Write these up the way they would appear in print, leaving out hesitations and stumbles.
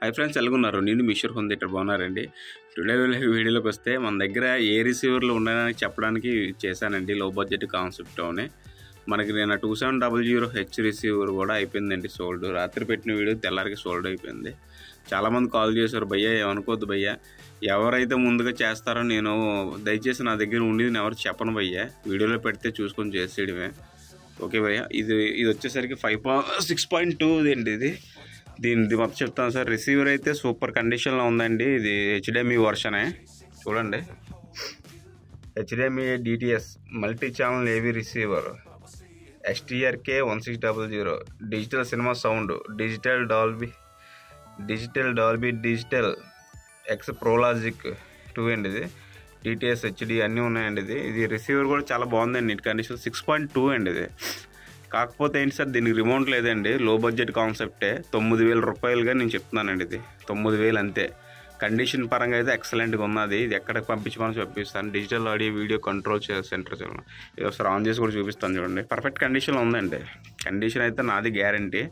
High friends, ఎలాగున్నారు? నేను మిషర్ హోమ్ థియేటర్ బాగున్నారండి. టుడే వీడియోలోకి వస్తే మన దగ్గర ఏ రిసీవర్లు ఉన్నాయని చెప్పడానికి చేశానండి. లో బడ్జెట్ కాన్సెప్ట్తోనే మనకి నేను 2700H రిసీవర్ కూడా అయిపోయిందండి సోల్డ్. రాత్రి పెట్టిన వీడియో తెల్లారికి సోల్డ్ అయిపోయింది. చాలామంది కాల్ చేశారు, భయ్యా ఏమనుకోవద్దు భయ్యా, ఎవరైతే ముందుగా చేస్తారో నేను దయచేసి నా దగ్గర ఉండి నేను ఎవరు చెప్పను భయ్యా, వీడియోలో పెడితే చూసుకొని చేసేయడమే. ఓకే భయ్యా, ఇది వచ్చేసరికి 6.2 అండి. దీని మొత్తం చెప్తాను సార్. రిసీవర్ అయితే సూపర్ కండిషన్లో ఉందండి. ఇది హెచ్డిఎంఐ వర్షనే చూడండి. హెచ్డిఎంఐ డిటిఎస్ మల్టీ ఛానల్ ఏవీ receiver, STRK 1600, digital cinema sound, digital Dolby digital X Pro Logic 2 అండి. ఇది డిటిఎస్ హెచ్డి అన్నీ ఉన్నాయండి. ఇది రిసీవర్ కూడా చాలా బాగుందండి. నీట్ కండిషన్ 6.2 అండి. ఇది కాకపోతే ఏంటి సార్, దీనికి రిమోట్ లేదండి. లో బడ్జెట్ కాన్సెప్టే. 9000 రూపాయలుగా నేను చెప్తున్నానండి. ఇది 9000 అంతే. కండిషన్ పరంగా అయితే ఎక్సలెంట్గా ఉన్నది. ఇది ఎక్కడికి పంపించమని చూపిస్తాను. Digital audio video control centre ఇది ఒకసారి ఆన్ చేసి కూడా చూపిస్తాను చూడండి. పర్ఫెక్ట్ కండిషన్లో ఉందండి. కండిషన్ అయితే నాది గ్యారంటీ.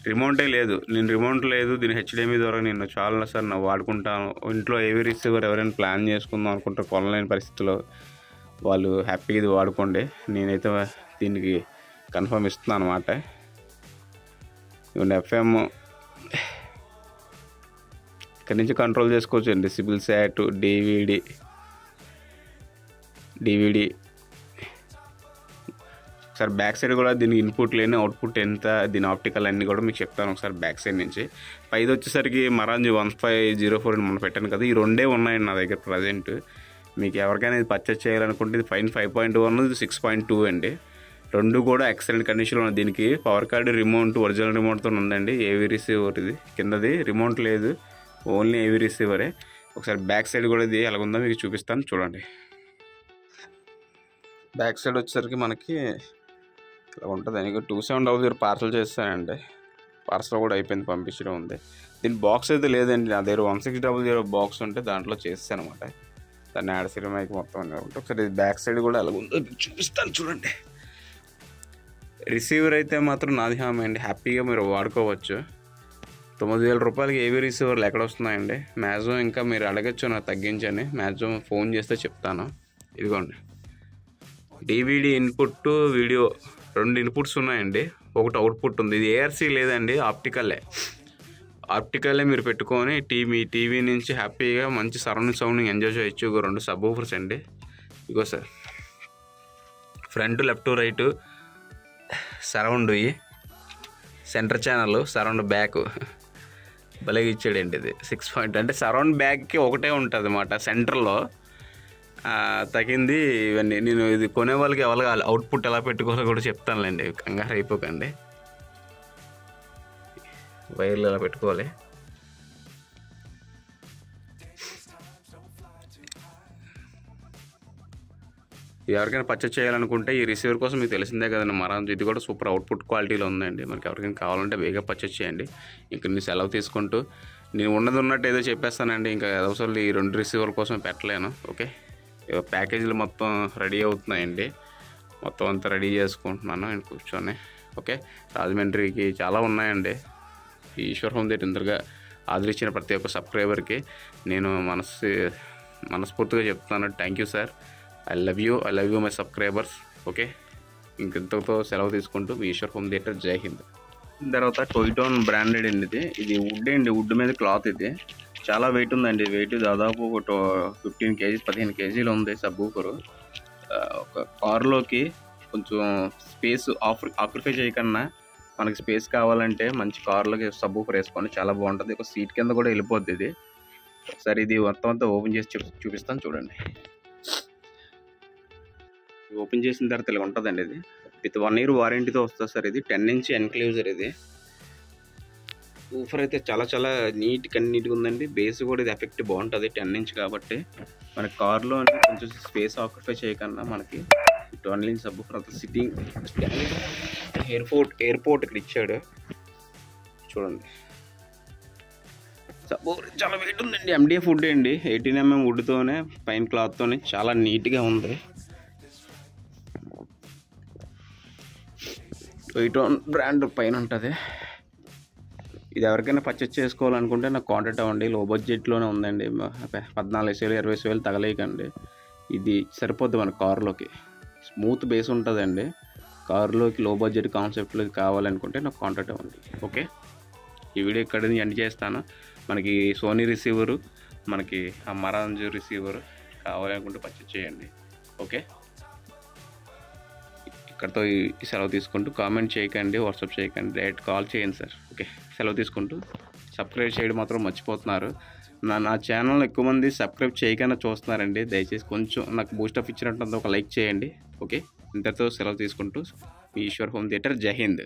రిమోటే లేదు, రిమోట్ లేదు. దీని హెచ్డిఎంఐ ద్వారా నేను చాలా సార్ నా వాడుకుంటాను. ఇంట్లో ఏవి రిసీవర్ ఎవరైనా ప్లాన్ చేసుకుందాం అనుకుంటారు కొనలేని పరిస్థితిలో, వాళ్ళు హ్యాపీగా ఇది వాడుకోండి. నేనైతే దీనికి కన్ఫర్మ్ ఇస్తున్నాను అనమాట. ఇవన్నీ FM ఇక్కడి నుంచి కంట్రోల్ చేసుకోవచ్చు అండి. సిబిల్ శాట్, డివిడి ఒకసారి బ్యాక్ సైడ్ కూడా దీనికి ఇన్పుట్ లేని అవుట్పుట్ ఎంత, దీని ఆప్టికల్ అన్నీ కూడా మీకు చెప్తాను ఒకసారి బ్యాక్ సైడ్ నుంచి. పైది వచ్చేసరికి మరాంజీ 1504 మనం పెట్టాను కదా, ఈ రెండే ఉన్నాయండి నా దగ్గర ప్రజెంట్. మీకు ఎవరికైనా ఇది పర్చేస్ చేయాలనుకుంటే ఇది 5.1, ఇది 6.2 అండి. రెండు కూడా ఎక్సలెంట్ కండిషన్లో ఉన్నాయి. దీనికి పవర్ కార్డు, రిమోట్ ఒరిజినల్ రిమోట్తో ఉందండి. ఏవీ రిసీవర్ ఇది. కిందది రిమోట్ లేదు, ఓన్లీ ఏవీ రిసీవరే. ఒకసారి బ్యాక్ సైడ్ కూడా ఇది ఎలాగుందో మీకు చూపిస్తాను చూడండి. బ్యాక్ సైడ్ వచ్చేసరికి మనకి ఇలా ఉంటుంది. దానికి 2700 పార్సల్ చేస్తానండి. పార్సల్ కూడా అయిపోయింది, పంపించడం ఉంది. దీని బాక్స్ అయితే లేదండి నా దగ్గర. 1600 బాక్స్ ఉంటే దాంట్లో చేస్తాను అనమాట. దాన్ని యాడ్ సినిమాకి మొత్తం ఉంటుంది. ఒకసారి బ్యాక్ సైడ్ కూడా ఎలాగుందో చూపిస్తాను చూడండి. రిసీవర్ అయితే మాత్రం నాది హామీ అండి, హ్యాపీగా మీరు వాడుకోవచ్చు. 9000 రూపాయలకి ఏవీ రిసీవర్లు ఎక్కడ వస్తున్నాయండి. మ్యాక్సిమం ఇంకా మీరు అడగచ్చు నాకు తగ్గించని. మ్యాక్సిమం ఫోన్ చేస్తే చెప్తాను. ఇదిగోండి, DVD ఇన్పుట్, వీడియో 2 ఇన్పుట్స్ ఉన్నాయండి, ఒకటి అవుట్పుట్ ఉంది. ఇది ARC లేదండి, ఆప్టికల్లే మీరు పెట్టుకొని టీవీ నుంచి హ్యాపీగా మంచి సరౌండింగ్ సౌండింగ్ ఎంజాయ్ చేయొచ్చు. 2 సబ్ ఊఫర్స్ అండి. ఇగో sir, front, left, right surround, centre channel, surround back భలేగా ఇచ్చాడండి. ఇది 6 అంటే సరౌండ్ బ్యాక్కి ఒకటే ఉంటుంది అన్నమాట. సెంటర్లో తగింది. ఇవన్నీ నేను ఇది కొనే వాళ్ళకి ఎవరికి అవుట్పుట్ ఎలా పెట్టుకోవాలో కూడా చెప్తానులేండి, కంగారు అయిపోకండి. వైర్లు ఎలా పెట్టుకోవాలి. ఎవరికైనా పర్చేస్ చేయాలనుకుంటే ఈ రిసీవర్ కోసం మీకు తెలిసిందే కదండి. మరాంజ్ ఇది కూడా సూపర్ అవుట్పుట్ క్వాలిటీలో ఉందండి. మనకి ఎవరికైనా కావాలంటే వేగంగా పర్చేస్ చేయండి. ఇంకా నేను సెలవు తీసుకుంటూ నేను ఉన్నట్టు ఏదో చెప్పేస్తానండి. ఇంకా అవసరం ఈ 2 రిసీవర్ కోసం పెట్టలేను. ఓకే, ప్యాకేజీలు మొత్తం రెడీ అవుతున్నాయండి. మొత్తం అంతా రెడీ చేసుకుంటున్నాను నేను కూర్చొని. ఓకే, రాజమండ్రికి చాలా ఉన్నాయండి. ఈ ఈశ్వర్ హోమ్ థియేటర్ ఇంతగా ఆదరించిన ప్రతి ఒక్క సబ్స్క్రైబర్కి నేను మనస్ఫూర్తిగా చెప్తున్నాను. Thank you sir. I love you my subscribers. Okay, ఇంతతో సెలవు తీసుకుంటూ మీ ఈశ్వర్ హోమ్ థియేటర్. జై హింద్. తర్వాత టోయ్టోన్ బ్రాండెడ్ అండి. ఇది వుడ్ అండి, వుడ్ మీద క్లాత్. ఇది చాలా వెయిట్ ఉందండి. వెయిట్ దాదాపు ఒక 15 కేజీలు ఉంది. సబ్ ఊఫరు ఒక కారులోకి కొంచెం స్పేస్ ఆక్యుపై చేయకన్నా మనకి స్పేస్ కావాలంటే మంచి కారులోకి సబ్ ఊఫర్ వేసుకోండి, చాలా బాగుంటుంది. ఒక సీట్ కింద కూడా వెళ్ళిపోద్ది ఇది. ఒకసారి ఇది మొత్తం అంతా ఓపెన్ చేసి చూపిస్తాను చూడండి. ఓపెన్ చేసిన తర్వాత ఇలా ఉంటుందండి. ఇది విత్ 1 year వారంటీతో వస్తుంది సార్. ఇది 10 inch ఎన్క్లోజర్. ఇది ఊఫర్ అయితే చాలా నీట్గా ఉందండి. బేస్ కూడా ఇది ఎఫెక్ట్ బాగుంటుంది, 10 inch కాబట్టి. మన కార్లో కొంచెం స్పేస్ ఆక్యుపై చేయకన్నా మనకి 12 inch sub woofer. Sitting airport ఇక్కడ ఇచ్చాడు చూడండి. సబ్ ఊఫర్ చాలా వెయిట్ ఉందండి. MDF వుడ్ అండి, 18 mm వుడ్తోనే పైన క్లాత్తోనే చాలా నీట్గా ఉంది. టోయ్టోన్ బ్రాండ్ పైన ఉంటుంది. ఇది ఎవరికైనా పర్చేస్ చేసుకోవాలనుకుంటే నాకు కాంటాక్ట్ అవ్వండి. లో బడ్జెట్లోనే ఉందండి. 14,000 20,000 తగలేయకండి. ఇది సరిపోద్ది మన కారులోకి. స్మూత్ బేస్ ఉంటుందండి. కారులోకి లో బడ్జెట్ కాన్సెప్ట్లో కావాలనుకుంటే నాకు కాంటాక్ట్ అవ్వండి. ఓకే, ఈ వీడియో ఇక్కడ ఎండ్ చేస్తాను. మనకి సోనీ రిసీవరు, మనకి ఆ మరాంజు రిసీవరు కావాలనుకుంటే పర్చేస్ చేయండి. ఓకే, ఇక్కడతో ఈ సెలవు తీసుకుంటూ కామెంట్ చేయకండి, వాట్సాప్ చేయకండి, డైరెక్ట్ కాల్ చేయండి సార్. ఓకే, సెలవు తీసుకుంటూ సబ్స్క్రైబ్ చేయడం మాత్రం మర్చిపోతున్నారు. నా ఛానల్ ఎక్కువ మంది సబ్స్క్రైబ్ చేయకుండా చూస్తున్నారండి. దయచేసి కొంచెం నాకు బూస్టప్ ఇచ్చినట్టు ఒక లైక్ చేయండి. ఓకే, ఇంతటితో సెలవు తీసుకుంటూ మీ ఈశ్వర్ హోమ్ థియేటర్. జై హింద్.